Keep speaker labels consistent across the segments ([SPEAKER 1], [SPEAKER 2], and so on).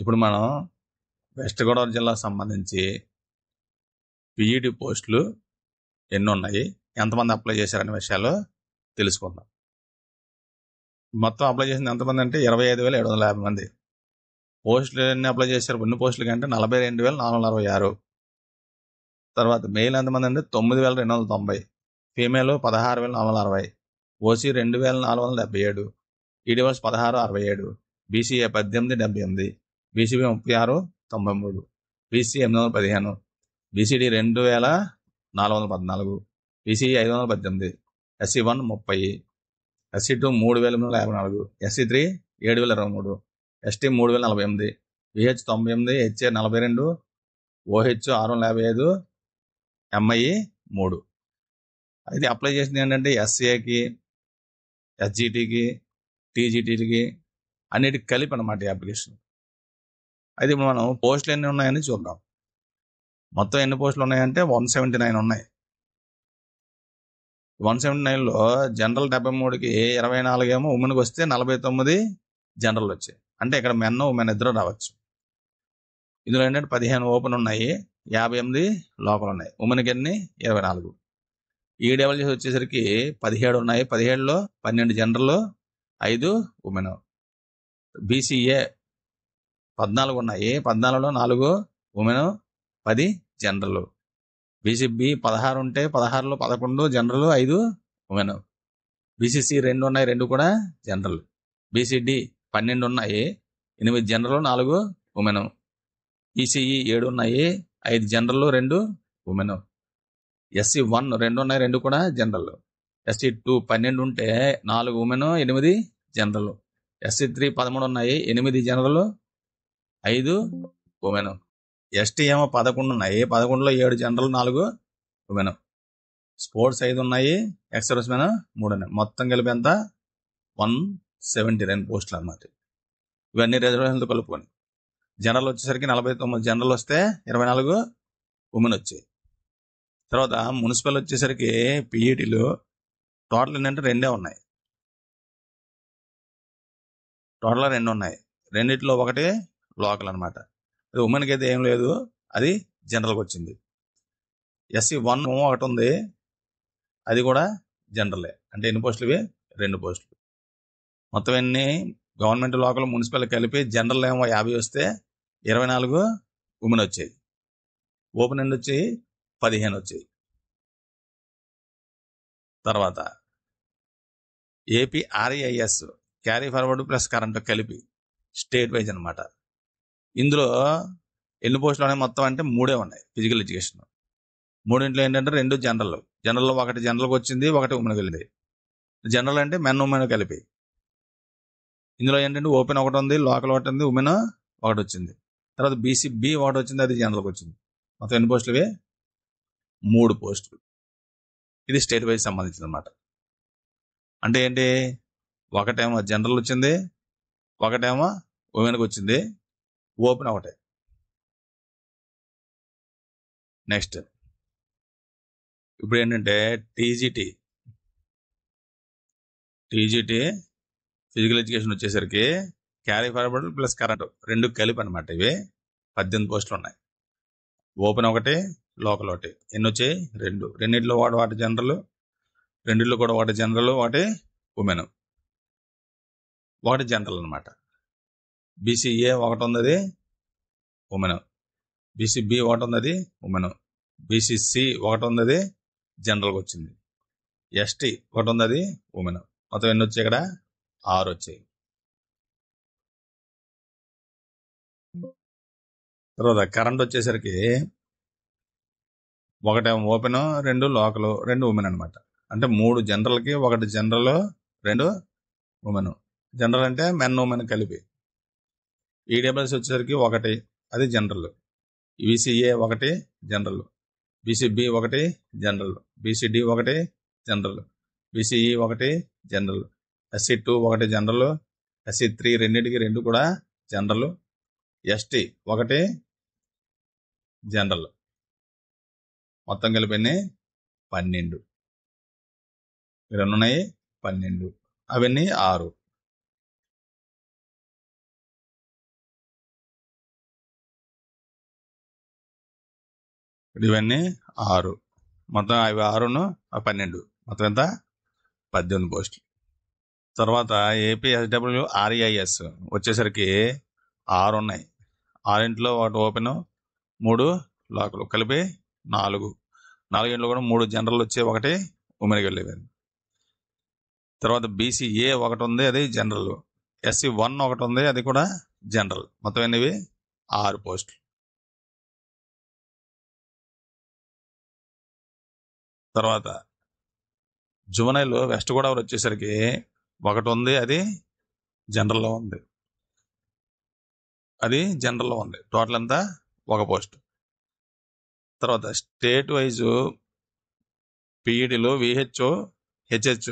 [SPEAKER 1] ఇప్పుడు మనం వెస్ట్ గోదావరి జిల్లాకు సంబంధించి పీఈటీ పోస్టులు ఎన్ని ఉన్నాయి, ఎంతమంది అప్లై చేశారనే విషయాలు తెలుసుకుందాం. మొత్తం అప్లై చేసింది ఎంతమంది అంటే 25,750 మంది. పోస్టులు ఎన్ని అప్లై చేశారు? ఎన్ని పోస్టులు కంటే 42,466. తర్వాత మెయిల్ ఎంతమంది అంటే 9,290. ఫీమేల్ 16,460. ఓసీ 2,477. ఈడీఓస్ 16,67. BCA 18,78. BCB 36,93. BC 815. BCD 2,414. BCE 518. SC 1 30. SC 2 3,854. SC 3 7,023. ST 3,048. BH 98. HA 42. OH 655. MI 3. అది అప్లై చేసింది ఏంటంటే ఎస్ఏకి, ఎస్జిటికి, టీజీటీకి అన్నిటికి కలిపి అనమాట ఈ అప్లికేషన్. అయితే ఇప్పుడు మనం పోస్టులు ఎన్ని ఉన్నాయని చూద్దాం. మొత్తం ఎన్ని పోస్టులు ఉన్నాయంటే 179 ఉన్నాయి. 179లో జనరల్ 73కి 24 ఏమో ఉమెన్కి వస్తే 49 జనరల్ వచ్చాయి. అంటే ఇక్కడ మెన్ ఉమెన్ ఇద్దరు రావచ్చు. ఇందులో ఏంటంటే 15 ఓపెన్ ఉన్నాయి, 58 లోకల్ ఉన్నాయి. ఉమెన్కి ఎన్ని 24. ఈడబ్ల్యూఎస్ వచ్చేసరికి 17 ఉన్నాయి. 17లో 12 జనరల్, 5 ఉమెన్. బీసీఏ 14 ఉన్నాయి. 14లో 4 ఉమెన్, 10 జనరల్. బీసీబీ 16 ఉంటే 16లో 11 జనరల్, 5 ఉమెన్. బీసీసీ 2 ఉన్నాయి, 2 కూడా జనరల్. బీసీడీ 12 ఉన్నాయి, 8 జనరల్, 4 ఉమెన్. ఈసీఈ 7 ఉన్నాయి, 5 జనరల్, 2 ఉమెన్. ఎస్సీ 1 2 ఉన్నాయి, 2 కూడా జనరల్. ఎస్సీ 2 12 ఉంటే 4 ఉమెన్, 8 జనరల్. ఎస్సీ 3 13 ఉన్నాయి, 8 జనరల్, 5 ఉమెన్. ఎస్టీ ఏమో 11 ఉన్నాయి, 11లో 7 జనరల్, 4 ఉమెన్. స్పోర్ట్స్ 5 ఉన్నాయి, ఎక్స్ సర్వీస్ మెన్ 3 ఉన్నాయి. మొత్తం కలిపి ఎంత 179 పోస్టులు అన్నమాట. ఇవన్నీ రిజర్వేషన్తో కలుపుకొని. జనరల్ వచ్చేసరికి 49 జనరల్ వస్తే 24 ఉమెన్ వచ్చాయి. తర్వాత మున్సిపల్ వచ్చేసరికి పీఈటీలు టోటల్ ఏంటంటే 2 ఉన్నాయి. టోటల్ 2 ఉన్నాయి. రెండిట్లో ఒకటి లోకల్ అనమాట. అది ఉమెన్కి అయితే ఏం లేదు, అది జనరల్కి వచ్చింది. ఎస్సీ 1 ఒకటి ఉంది, అది కూడా జనరలే. అంటే ఎన్ని పోస్టులు ఇవి? 2 పోస్టులు. మొత్తం ఎన్ని గవర్నమెంట్ లోకల్ మున్సిపల్ కలిపి జనరల్ ఏమో 50 వస్తే 24 ఉమెన్ వచ్చాయి. ఓపెన్ ఎండ్ వచ్చి 15 వచ్చాయి. తర్వాత AP REIS carry forward plus current కలిపి స్టేట్ వైజ్ అనమాట. ఇందులో ఎన్ని పోస్టులు ఉన్నాయి మొత్తం అంటే 3 ఉన్నాయి. ఫిజికల్ ఎడ్యుకేషన్ 3 ఏంటంటే 2 జనరల్. జనరల్లో ఒకటి జనరల్కి వచ్చింది, ఒకటి ఉమెన్కి వెళ్ళింది. జనరల్ అంటే మెన్ ఉమెన్ కలిపి. ఇందులో ఏంటంటే ఓపెన్ ఒకటి ఉంది, లోకల్ ఒకటి ఉంది, ఉమెన్ ఒకటి వచ్చింది. తర్వాత బీసీబీ ఒకటి వచ్చింది, అది జనరల్కి వచ్చింది. మొత్తం ఎన్ని పోస్టులు ఇవి? 3 పోస్టులు. ఇది స్టేట్ వైజ్ సంబంధించింది అనమాట. అంటే ఏంటి, ఒకటేమో జనరల్ వచ్చింది, ఒకటేమో ఉమెన్కి వచ్చింది, ఓపెన్ ఒకటే. నెక్స్ట్ ఇప్పుడు ఏంటంటే టీజీటీ ఫిజికల్ ఎడ్యుకేషన్ వచ్చేసరికి క్యారీ ఫార్వర్డ్ ప్లస్ కరెంట్ 2 కలిపి అనమాట. ఇవి 18 పోస్టులు ఉన్నాయి. ఓపెన్ ఒకటి, లోకల్ ఒకటి. ఎన్ని వచ్చాయి? 2. రెండిట్లో వాటి జనరల్, రెండిట్లో కూడా ఒకటి జనరల్, ఒకటి ఉమెన్, ఒకటి జనరల్ అనమాట. బీసీఏ ఒకటి ఉంది, ఉమెన్. బీసీబీ ఒకటి ఉంది, ఉమెన్. బీసీసీ ఒకటి ఉంది, జనరల్కి వచ్చింది. ఎస్టీ ఒకటి ఉంది, ఉమెన్. మొత్తం ఎన్ని వచ్చాయి? ఇక్కడ 6 వచ్చాయి. తర్వాత కరెంట్ వచ్చేసరికి ఒకటేమో ఓపెన్, 2 లోకల్, 2 ఉమెన్ అనమాట. అంటే 3 జనరల్కి, 1 జనరల్, 2 ఉమెన్. జనరల్ అంటే మెన్ ఉమెన్ కలిపి. ఈడబ్ల్యూఎస్ వచ్చేసరికి 1, అది general. BCA 1 general. BCB 1 general. BCD 1 general. BCE 1 general. SC 2 1 general. SC 3 రెండింటికి 2 కూడా జనరల్. ST 1 general. మొత్తం కలిపి 12. ఇక్కడ ఉన్నాయి 12, అవన్నీ 6. ఇవన్నీ 6, మొత్తం అవి 6ను 12, మొత్తం ఎంత 18 పోస్టులు. తర్వాత ఏపీఎస్డబ్ల్యూ ఆర్ఈఐఎస్ వచ్చేసరికి 6 ఉన్నాయి. 6 ఒకటి ఓపెన్, 3 లోకల్, కలిపి 4. 4 కూడా 3 జనరల్ వచ్చి 1 ఉమెన్కి వెళ్ళేవి. తర్వాత బీసీఏ ఒకటి ఉంది, అది జనరల్. SC1 ఒకటి ఉంది, అది కూడా జనరల్. మొత్తం ఎన్నివి 6 పోస్టులు. తర్వాత జువనైల్ వెస్ట్ గోదావరి వచ్చేసరికి ఒకటి ఉంది, అది జనరల్లో ఉంది. టోటల్ అంతా 1 పోస్ట్. తర్వాత స్టేట్ వైజ్ పీఈడీలు VHO HH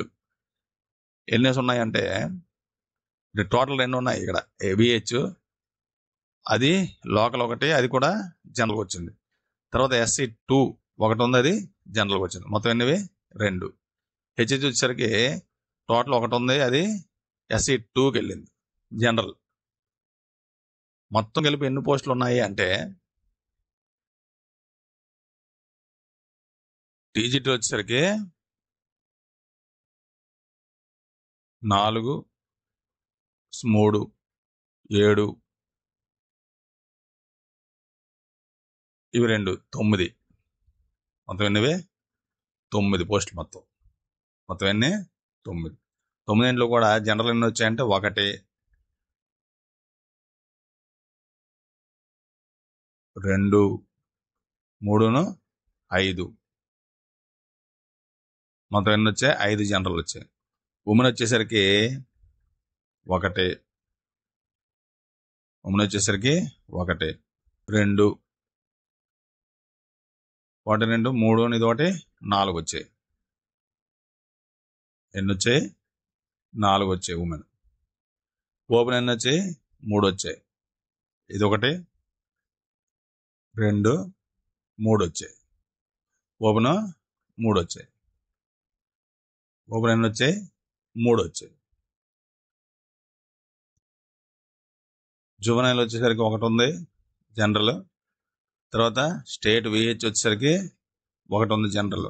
[SPEAKER 1] ఎన్ని ఉన్నాయంటే టోటల్ 2 ఉన్నాయి. ఇక్కడ VH అది లోకల్ ఒకటి, అది కూడా జనరల్కి వచ్చింది. తర్వాత SC2 ఒకటి ఉంది, అది జనరల్కి వచ్చింది. మొత్తం ఎన్నివి 2. HH వచ్చేసరికి టోటల్ ఒకటి ఉంది, అది SC2కి వెళ్ళింది జనరల్. మొత్తం కలిపి ఎన్ని పోస్టులు ఉన్నాయి అంటే టీజీటీ వచ్చేసరికి 4, 3, 7, ఇవి 2, 9. మొత్తం ఎన్నివి 9 పోస్టులు. మొత్తం ఎన్ని 9. 9 కూడా జనరల్ ఎన్ని వచ్చాయంటే 1, 2, 3, 5. మొత్తం ఎన్ని వచ్చాయి 5 జనరల్ వచ్చాయి. ఉమెన్ వచ్చేసరికి 1, 2, 1, 2, 3, ఇది 1, 4 వచ్చాయి. ఎన్ని వచ్చాయి 4 వచ్చాయి ఉమెన్. ఓపెన్ ఎన్ని వచ్చాయి 3 వచ్చాయి. ఇది 1, 2, 3 వచ్చాయి. ఓపెన్ 3 వచ్చాయి. ఓపెన్ ఎన్ని వచ్చాయి 3 వచ్చాయి. జువనైల్ వచ్చేసరికి 1 ఉంది జనరల్. తర్వాత స్టేట్ VH వచ్చేసరికి 1 ఉంది జనరల్.